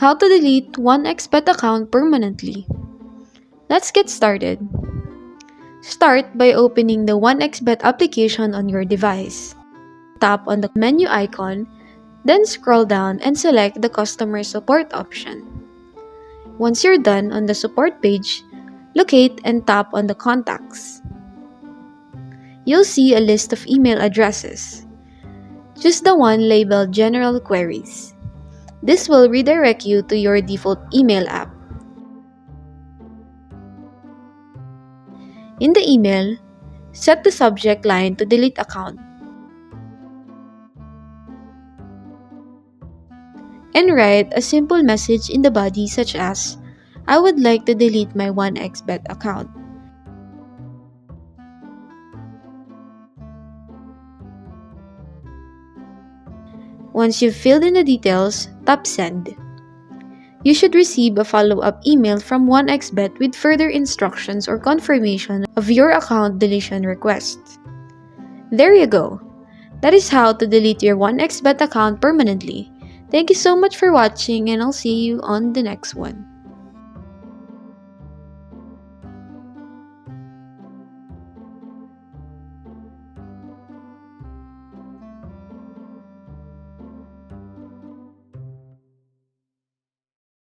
How to delete 1xBet account permanently. Let's get started. Start by opening the 1xBet application on your device. Tap on the menu icon, then scroll down and select the customer support option. Once you're done on the support page, locate and tap on the contacts. You'll see a list of email addresses. Choose the one labeled General Queries. This will redirect you to your default email app. In the email, set the subject line to Delete Account. And write a simple message in the body such as, "I would like to delete my 1xBet account." Once you've filled in the details, tap Send. You should receive a follow-up email from 1xBet with further instructions or confirmation of your account deletion request. There you go. That is how to delete your 1xBet account permanently. Thank you so much for watching, and I'll see you on the next one.